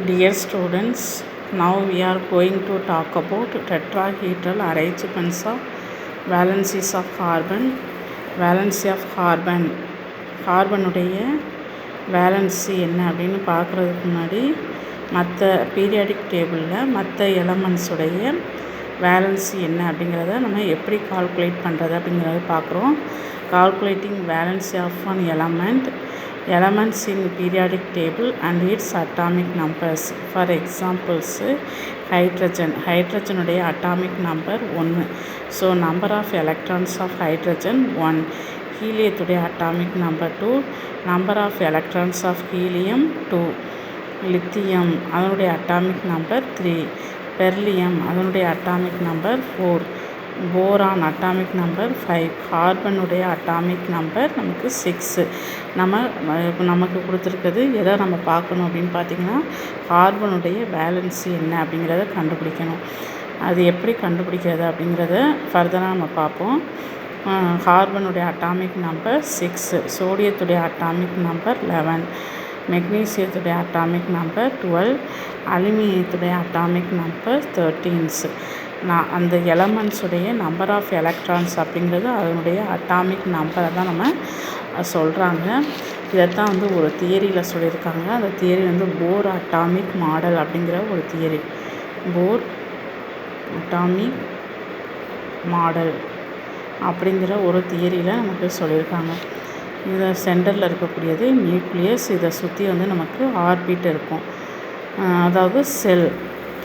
Dear students, now we are going to talk about tetrahedral arrangements of valencies of carbon. Valency of carbon, கார்பனுடைய valency என்ன அப்படின்னு பார்க்குறதுக்கு முன்னாடி மற்ற periodic டேபிளில் மற்ற எலமெண்ட்ஸுடைய வேலன்சி என்ன அப்படிங்கிறத நம்ம எப்படி கால்குலேட் பண்ணுறது அப்படிங்கிறத பார்க்குறோம். Calculating valency of one element, elements in periodic table and its atomic numbers. For examples, hydrogen உடைய atomic number 1, so number of electrons of hydrogen 1. ஹீலியத்துடைய atomic number 2, number of electrons of helium 2. Lithium அதனுடைய atomic number 3. Beryllium அதனுடைய atomic number 4. Boron atomic number 5. கார்பனுடைய atomic number நமக்கு 6. நமக்கு கொடுத்துருக்குது எதை நம்ம பார்க்கணும் அப்படின்னு பார்த்திங்கன்னா கார்பனுடைய பேலன்ஸு என்ன அப்படிங்கிறத கண்டுபிடிக்கணும். அது எப்படி கண்டுபிடிக்கிறது அப்படிங்கிறத ஃபர்தராக நம்ம பார்ப்போம். கார்பனுடைய அட்டாமிக் நம்பர் 6, சோடியத்துடைய அட்டாமிக் நம்பர் 11, மெக்னீசியத்துடைய அட்டாமிக் நம்பர் 12, அலுமினியத்துடைய அட்டாமிக் நம்பர் 13. அந்த எலமெண்ட்ஸுடைய நம்பர் ஆஃப் எலக்ட்ரான்ஸ் அப்படிங்கிறது அதனுடைய அட்டாமிக் நம்பரை தான் நம்ம சொல்கிறாங்க. இதைத்தான் ஒரு தியரியில் சொல்லியிருக்காங்க. அந்த தியரி போர் அட்டாமிக் மாடல் அப்படிங்கிற ஒரு தியரி. போர் அட்டாமிக் மாடல் அப்படிங்கிற ஒரு தியரியில் நமக்கு சொல்லியிருக்காங்க. இதை சென்டரில் இருக்கக்கூடியது நியூக்ளியஸ், இதை சுற்றி நமக்கு ஆர்பிட் இருக்கும். அதாவது செல்,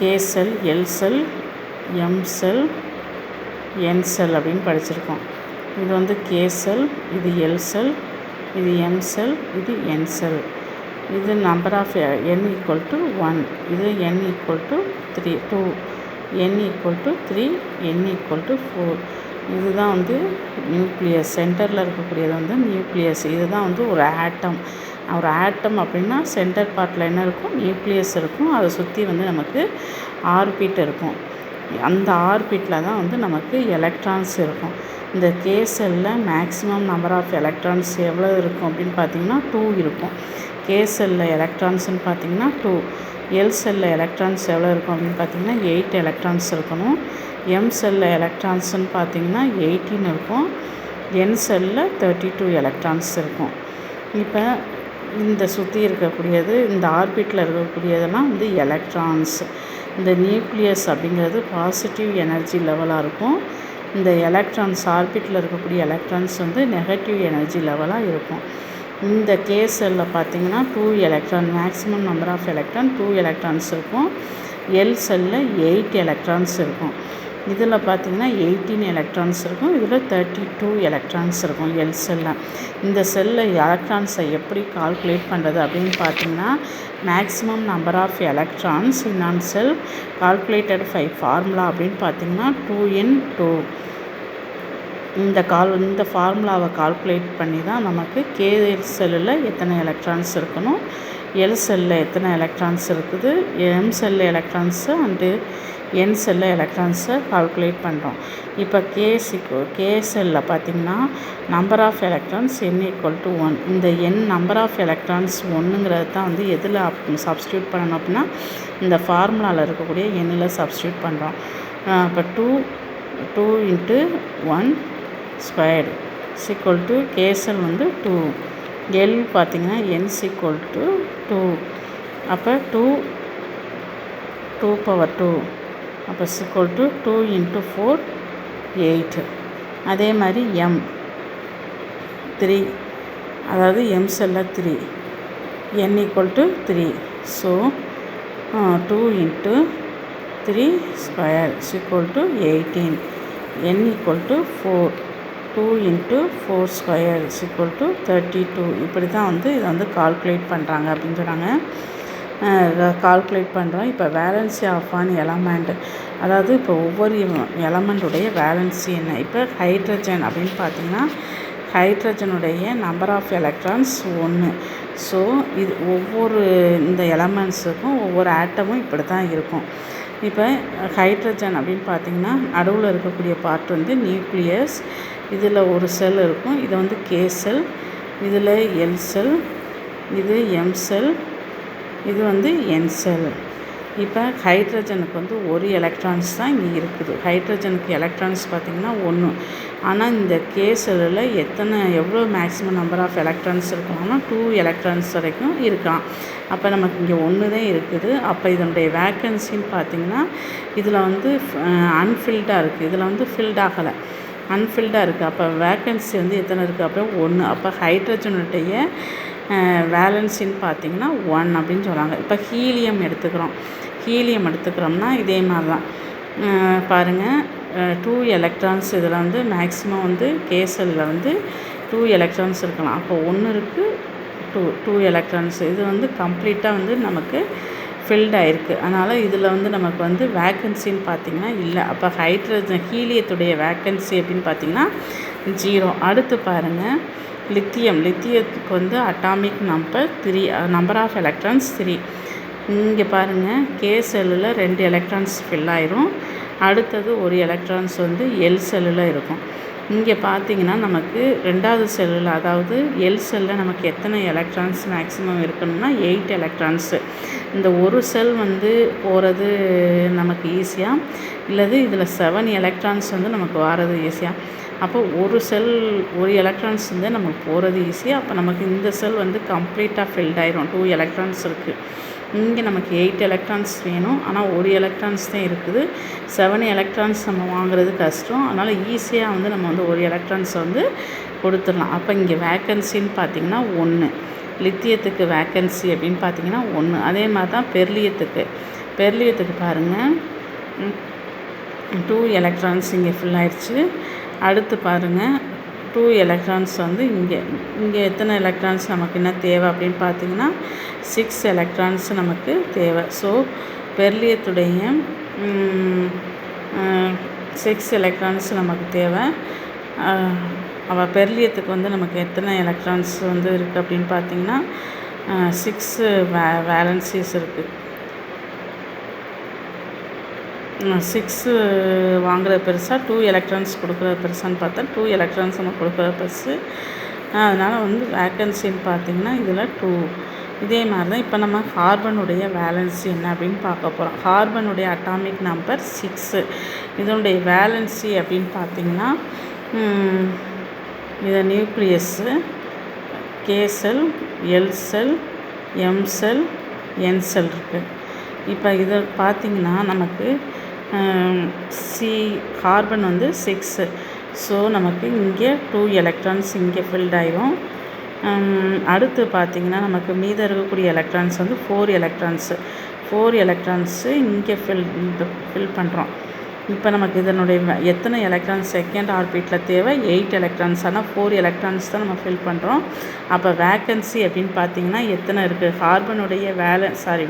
கே செல், எல் செல், எம் செல், என் செல் அப்படின்னு படிச்சிருக்கோம். இது கே செல், இது எல் செல், இது எம் செல், இது என் செல். இது number of n equal to 1, இது n equal to 2, n equal to 3, n equal to 4. இதுதான் நியூக்ளியஸ். சென்டரில் இருக்கக்கூடியது நியூக்ளியஸ். இதுதான் ஒரு ஆட்டம். ஒரு ஆட்டம் அப்படின்னா சென்டர் பார்ட்டில் என்ன இருக்கும், நியூக்ளியஸ் இருக்கும். அதை சுற்றி நமக்கு ஆர்பிட் இருக்கும். அந்த ஆர்பிட்டில் தான் நமக்கு எலக்ட்ரான்ஸ் இருக்கும். இந்த கே செல்லில் மேக்ஸிமம் நம்பர் ஆஃப் எலக்ட்ரான்ஸ் எவ்வளோ இருக்கும் அப்படின்னு பார்த்திங்கன்னா 2 இருக்கும். கே செல்லில் எலக்ட்ரான்ஸ்னு பார்த்திங்கன்னா 2. எல் செல்லில் எலக்ட்ரான்ஸ் எவ்வளோ இருக்கும் அப்படின்னு பார்த்திங்கன்னா 8 எலக்ட்ரான்ஸ் இருக்கணும். எம் செல்லில் எலக்ட்ரான்ஸ்னு பார்த்திங்கன்னா 18 இருக்கும். என் செல்லில் 32 எலக்ட்ரான்ஸ் இருக்கும். இப்போ இந்த சுற்றி இருக்கக்கூடியது, இந்த ஆர்பிட்டில் இருக்கக்கூடியதெல்லாம் எலக்ட்ரான்ஸ். இந்த நியூக்ளியஸ் அப்படிங்கிறது பாசிட்டிவ் எனர்ஜி லெவலாக இருக்கும். இந்த எலக்ட்ரான்ஸ் ஆர்பிட்டில் இருக்கக்கூடிய எலக்ட்ரான்ஸ் நெகட்டிவ் எனர்ஜி லெவலாக இருக்கும். இந்த கே செல்லில் பார்த்திங்கன்னா 2 electron, maximum number of electron 2 electrons இருக்கும். எல் செல்லில் 8 எலக்ட்ரான்ஸ் இருக்கும். இதில் பார்த்திங்கன்னா 18 எலக்ட்ரான்ஸ் இருக்கும். இதில் 32 எலக்ட்ரான்ஸ் இருக்கும் எல் செல்லில். இந்த செல்லில் எலக்ட்ரான்ஸை எப்படி கால்குலேட் பண்ணுறது அப்படின்னு பார்த்திங்கன்னா maximum number of electrons in an shell calculated by formula அப்படின்னு பார்த்திங்கன்னா 2n2. இந்த ஃபார்முலாவை கால்குலேட் பண்ணி தான் நமக்கு கே செல்லில் எத்தனை எலக்ட்ரான்ஸ் இருக்கணும், எல் செல்லில் எத்தனை எலக்ட்ரான்ஸ் இருக்குது, எம் செல்லில் எலக்ட்ரான்ஸு அண்டு என் செல்லில் எலக்ட்ரான்ஸை கால்குலேட் பண்ணுறோம். இப்போ கே செல்லில் பார்த்திங்கன்னா number of electrons n equal to 1. இந்த n நம்பர் ஆஃப் எலக்ட்ரான்ஸ் 1ங்கிறது தான் எதில் சப்ஸ்டியூட் பண்ணணும் அப்படின்னா இந்த ஃபார்முலாவில் இருக்கக்கூடிய எண்ணில் சப்ஸ்டியூட் பண்ணுறோம். இப்போ 2 into 1 squared equal to K sell 2. L பார்த்திங்கன்னா n ஈக்குவல் டு 2. அப்போ 2 பவர் 2 அப்போ ஈக்குவல் டு 2 இன்ட்டு 4 8. அதே மாதிரி எம் 3, அதாவது எம் செல்லில் 3, n equal to 3. So 2 into 3 square equal to 18. n equal to 4, 2 into 4 square equal to 32. இப்படி தான் இதை கால்குலேட் பண்ணுறாங்க அப்படின்னு சொன்னாங்க. கால்குலேட் பண்ணுறோம். இப்போ வேலன்சி ஆஃப் ஆன் எலமெண்ட், அதாவது இப்போ ஒவ்வொரு எலமெண்ட்டுடைய வேலன்சி என்ன. இப்போ ஹைட்ரஜன் அப்படின்னு பார்த்திங்கன்னா ஹைட்ரஜனுடைய நம்பர் ஆஃப் எலக்ட்ரான்ஸ் 1. ஸோ இது ஒவ்வொரு இந்த எலமெண்ட்ஸுக்கும் ஒவ்வொரு ஆட்டமும் இப்படி தான் இருக்கும். இப்போ ஹைட்ரஜன் அப்படின்னு பார்த்திங்கன்னா நடுவில் இருக்கக்கூடிய பார்ட் நியூக்ளியஸ். இதில் ஒரு செல் இருக்கும். இது கே செல், இதில் எல் செல், இது எம் செல், இது வந்து n செல். இப்போ ஹைட்ரஜனுக்கு வந்து ஒரு எலக்ட்ரான்ஸ் தான் இங்கே இருக்குது. ஹைட்ரஜனுக்கு எலக்ட்ரான்ஸ் பார்த்திங்கன்னா 1. ஆனால் இந்த K செல்லில் எவ்வளோ மேக்ஸிமம் நம்பர் ஆஃப் எலக்ட்ரான்ஸ் இருக்கலாம்னா 2 எலக்ட்ரான்ஸ் வரைக்கும் இருக்கலாம். அப்போ நமக்கு இங்கே 1 தான் இருக்குது. அப்போ இதனுடைய வேக்கன்சின்னு பார்த்திங்கன்னா இதில் வந்து அன்ஃபில்டாக இருக்குது. இதில் வந்து ஃபில்ட் ஆகலை, அன்ஃபில்டாக இருக்குது. அப்போ வேக்கன்சி வந்து எத்தனை இருக்குது? அப்போ 1. அப்போ ஹைட்ரஜனுடைய வேலன்சின்னு பார்த்திங்கன்னா 1 அப்படின்னு சொல்கிறாங்க. இப்போ ஹீலியம் எடுத்துக்கிறோம்னா இதே மாதிரி தான் பாருங்கள். 2 எலக்ட்ரான்ஸ் இதில் வந்து மேக்ஸிமம் வந்து K செல்லில் வந்து 2 எலக்ட்ரான்ஸ் இருக்கலாம். அப்போ 1 இருக்குது, 2 எலக்ட்ரான்ஸ். இது வந்து கம்ப்ளீட்டாக வந்து நமக்கு ஃபில்ட் ஆகிருக்கு. அதனால் இதில் வந்து நமக்கு வந்து வேக்கன்சின்னு பார்த்திங்கன்னா இல்லை. அப்போ ஹீலியத்துடைய வேக்கன்சி அப்படின்னு பார்த்திங்கன்னா 0. அடுத்து பாருங்கள் லித்தியத்துக்கு வந்து atomic number 3, number of electrons 3. இங்கே பாருங்கள் K செல்லில் 2 எலக்ட்ரான்ஸ் ஃபில் ஆயிரும். அடுத்தது ஒரு எலக்ட்ரான்ஸ் வந்து L செல்லில் இருக்கும். இங்கே பார்த்திங்கன்னா நமக்கு 2வது செல்லில், அதாவது L செல்லில் நமக்கு எத்தனை எலக்ட்ரான்ஸ் மேக்ஸிமம் இருக்கணும்னா 8 எலக்ட்ரான்ஸு. இந்த ஒரு செல் வந்து போகிறது நமக்கு ஈஸியாக, இல்லது இதில் 7 எலக்ட்ரான்ஸ் வந்து நமக்கு வாரது ஈஸியாக. அப்போ ஒரு எலக்ட்ரான்ஸ் வந்து நமக்கு போகிறது ஈஸியாக. அப்போ நமக்கு இந்த செல் வந்து கம்ப்ளீட்டாக ஃபில்ட் ஆயிரும். 2 எலக்ட்ரான்ஸ் இருக்குது. இங்கே நமக்கு 8 எலக்ட்ரான்ஸ் வேணும், ஆனால் ஒரு எலக்ட்ரான்ஸ் தான் இருக்குது. 7 எலக்ட்ரான்ஸ் நம்ம வாங்குறது கஷ்டம். அதனால் ஈஸியாக வந்து நம்ம வந்து ஒரு எலக்ட்ரான்ஸை வந்து கொடுத்துடலாம். அப்போ இங்கே வேக்கன்சின்னு பார்த்திங்கன்னா 1. லித்தியத்துக்கு வேக்கன்சி அப்படின்னு பார்த்திங்கன்னா 1. அதே மாதிரி தான் பெர்லியத்துக்கு பாருங்கள் 2 எலக்ட்ரான்ஸ் இங்கே ஃபில் ஆயிடுச்சு. அடுத்து பாருங்கள் 2 எலக்ட்ரான்ஸ் வந்து இங்கே எத்தனை எலக்ட்ரான்ஸ் நமக்கு என்ன தேவை அப்படின்னு பார்த்திங்கன்னா 6 எலக்ட்ரான்ஸ் நமக்கு தேவை. ஸோ பெர்லியத்துடைய 6 எலக்ட்ரான்ஸ் நமக்கு தேவை. பெர்லியத்துக்கு வந்து நமக்கு எத்தனை எலக்ட்ரான்ஸ் வந்து இருக்குது அப்படின்னு பார்த்திங்கன்னா 6 வேலன்சிஸ் இருக்குது. 6 வாங்குறது பெருசாக, 2 எலக்ட்ரான்ஸ் கொடுக்குறது பெருசான்னு பார்த்தா 2 எலக்ட்ரான்ஸ் நம்ம கொடுக்குறது பெருசு. அதனால் வந்து வேக்கன்சின்னு பார்த்திங்கன்னா இதில் 2. இதே மாதிரி தான் இப்போ நம்ம கார்பனுடைய வேலன்சி என்ன அப்படின்னு பார்க்க போகிறோம். கார்பனுடைய அட்டாமிக் நம்பர் 6. இதனுடைய வேலன்சி அப்படின்னு பார்த்திங்கன்னா இது நியூக்ளியஸ்ஸு, K செல், L செல், M செல், N செல் இருக்குது. இப்போ இதை பார்த்திங்கன்னா நமக்கு கார்பன் வந்து 6. ஸோ நமக்கு இங்கே 2 எலக்ட்ரான்ஸ் இங்கே ஃபில்ட் ஆயிரும். அடுத்து பார்த்திங்கன்னா நமக்கு மீதம் இருக்கக்கூடிய எலக்ட்ரான்ஸ் வந்து 4 எலக்ட்ரான்ஸு இங்கே ஃபில் பண்ணுறோம். இப்போ நமக்கு இதனுடைய எத்தனை எலக்ட்ரான்ஸ் செகண்ட் ஆர்பிட்டில் தேவை? 8 எலக்ட்ரான்ஸ். ஆனால் 4 எலக்ட்ரான்ஸ் தான் நம்ம ஃபில் பண்ணுறோம். அப்போ வேக்கன்சி அப்படின்னு பார்த்திங்கன்னா எத்தனை இருக்குது? கார்பனுடைய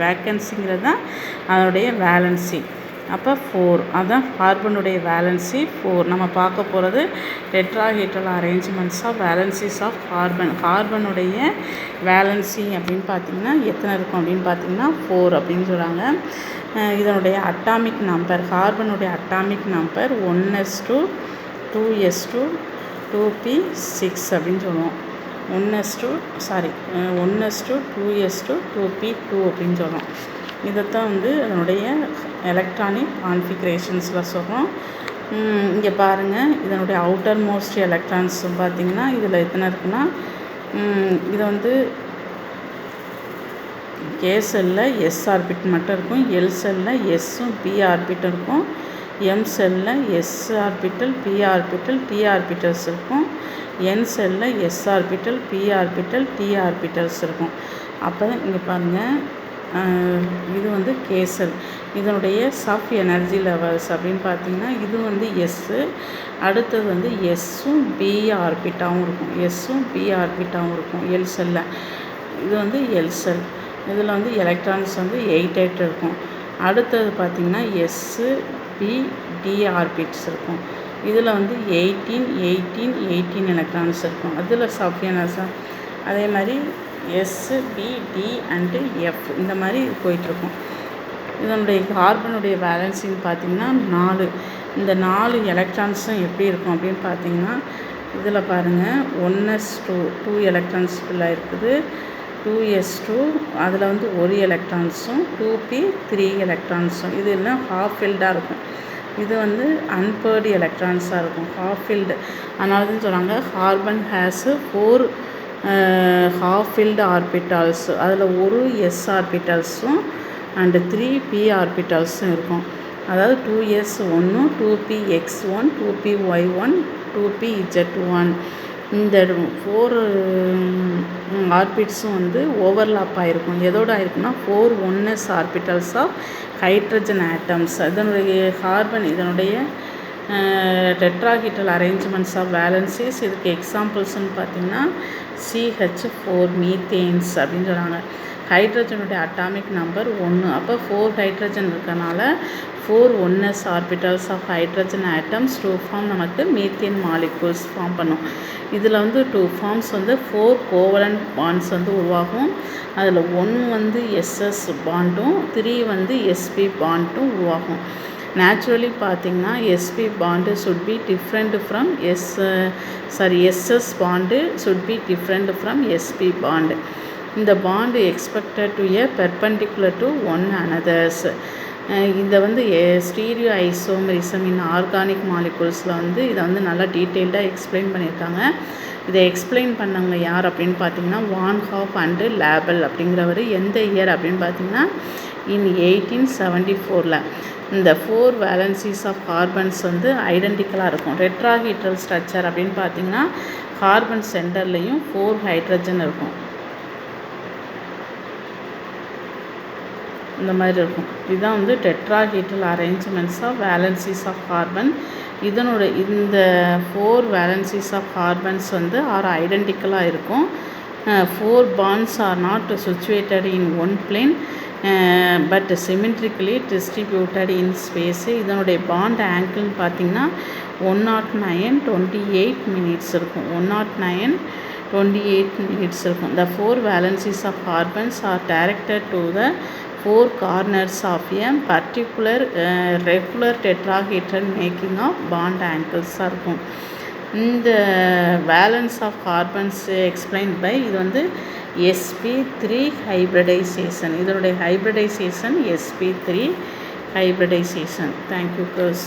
வேக்கன்சிங்கிறது தான் அதனுடைய வேலன்சி. அப்போ 4. அதுதான் கார்பனுடைய வேலன்சி 4. நம்ம பார்க்க போகிறது tetrahedral arrangements of valencies of கார்பனுடைய வேலன்சி அப்படின்னு பார்த்திங்கன்னா எத்தனை இருக்கும் அப்படின்னு பார்த்திங்கன்னா 4 அப்படின்னு சொல்கிறாங்க. இதனுடைய அட்டாமிக் நம்பர், கார்பனுடைய atomic number 1s2 2s2 2p6 அப்படின்னு சொல்லுவோம். 1s2 2s2 2p2 அப்படின்னு சொல்லுவோம். இதைத்தான் வந்து அதனுடைய எலக்ட்ரானிக் கான்ஃபிகரேஷன்ஸில் சொல்கிறோம். இங்கே பாருங்கள் இதனுடைய அவுட்டர் மோஸ்ட் எலக்ட்ரான்ஸ் பார்த்திங்கன்னா இதில் எத்தனை இருக்குன்னா இது வந்து K செல்லில் S ஆர்பிட் மட்டும் இருக்கும், L செல்லில் Sம் P ஆர்பிட் இருக்கும், M செல்லில் S orbital P orbital T orbitals இருக்கும், N செல்லில் S orbital P orbital T orbitals இருக்கும். அப்போ இங்கே பாருங்கள் இது வந்து K செல். இதனுடைய சப் எனர்ஜி லெவல்ஸ் அப்படின்னு பார்த்திங்கன்னா இது வந்து S. அடுத்தது வந்து Sம் B ஆர்பிட்டாகவும் இருக்கும், L செல்லில். இது வந்து L செல். இதில் வந்து எலக்ட்ரான்ஸ் வந்து 8 இருக்கும். அடுத்தது பார்த்திங்கன்னா SPD ஆர்பிட்ஸ் இருக்கும். இதில் வந்து 18 எலக்ட்ரான்ஸ் இருக்கும். அதில் சப் எனர்ஜி அதே மாதிரி SPD அண்டு F இந்த மாதிரி போயிட்டுருக்கும். இதனுடைய கார்பனுடைய வேலன்சின்னு பார்த்திங்கன்னா 4. இந்த 4 எலக்ட்ரான்ஸும் எப்படி இருக்கும் அப்படின்னு பார்த்திங்கன்னா இதில் பாருங்கள் 1s2 2 எலக்ட்ரான்ஸ் ஃபுல்லாக இருக்குது. 2s2 அதில் வந்து ஒரு எலக்ட்ரான்ஸும் 2p 3 எலக்ட்ரான்ஸும் இது என்ன ஹாஃப் ஃபில்டாக இருக்கும். இது வந்து அன்பேர்டு எலக்ட்ரான்ஸாக இருக்கும், ஹாஃப் ஃபில்டு. அதனால தான் சொல்கிறாங்க கார்பன் ஹேஸு 4 ஹாஃப் ஃபில்டு ஆர்பிட்டால்ஸ். அதில் ஒரு எஸ் ஆர்பிட்டால்ஸும் அண்டு 3 p ஆர்பிட்டால்ஸும் இருக்கும். அதாவது 2s1 2px1 2py1 2pz1 இந்த 4 ஆர்பிட்ஸும் வந்து ஓவர்லாப் ஆகிருக்கும். எதோடு ஆகிருக்குன்னா 4 1s orbitals of hydrogen atoms. இதனுடைய கார்பன் இதனுடைய டெட்ராஹீட்ரல் அரேஞ்ச்மெண்ட்ஸ் ஆஃப் வேலன்சிஸ். இதுக்கு எக்ஸாம்பிள்ஸ்னு பார்த்திங்கன்னா CH4 மீத்தேன்ஸ் அப்படின்னு சொல்கிறாங்க. ஹைட்ரஜனுடைய அட்டாமிக் நம்பர் 1. அப்போ 4 ஹைட்ரஜன் இருக்கனால 4 1s orbitals of hydrogen atoms 2 form நமக்கு மீத்தேன் மாலிகூல்ஸ் ஃபார்ம் பண்ணும். இதில் வந்து 2 ஃபார்ம்ஸ் வந்து 4 கோவலண்ட் பாண்ட்ஸ் வந்து உருவாகும். அதில் 1 வந்து SS பாண்டும் 3 வந்து SP பாண்டும் உருவாகும். நேச்சுரலி பார்த்திங்கன்னா SP bond should be different from SS bond should be different from SP bond. இந்த bond expected to a perpendicular to one another's. இதை வந்து ஸ்டீரியோ ஐசோமெரிசம் இன் ஆர்கானிக் மாலிகூல்ஸில் வந்து இதை வந்து நல்லா டீட்டெயில்டாக எக்ஸ்பிளைன் பண்ணியிருக்காங்க. இதை எக்ஸ்பிளைன் பண்ணவங்க யார் அப்படின்னு பார்த்தீங்கன்னா வான் ஹாஃப் அண்டு லேபல் அப்படிங்கிறவர். எந்த இயர் அப்படின்னு பார்த்தீங்கன்னா இன் 1874. இந்த 4 வேலன்சிஸ் ஆஃப் கார்பன்ஸ் வந்து ஐடென்டிக்கலாக இருக்கும். டெட்ராஹீட்ரல் ஸ்ட்ரக்சர் அப்படின்னு பார்த்தீங்கன்னா கார்பன் சென்டர்லேயும் 4 ஹைட்ரஜன் இருக்கும், இந்த மாதிரி இருக்கும். இதுதான் வந்து tetrahedral arrangements of valencies of carbon. இந்த 4 வேலன்சிஸ் ஆஃப் கார்பன்ஸ் வந்து ஐடென்டிக்கலாக இருக்கும். 4 bonds are not situated in one plane but symmetrically distributed in space. இதனுடைய பாண்ட் ஆங்கிள்னு பார்த்திங்கன்னா 109 28 minutes இருக்கும். 109 28 minutes இருக்கும். The 4 valencies of carbons are directed to the 4 corners of a particular regular tetrahedron making of bond angles இருக்கும். இந்த valence of carbons explained by இது வந்து sp3 hybridisation. இதனுடைய hybridisation sp3 hybridisation. Thank you கர்ஸ்.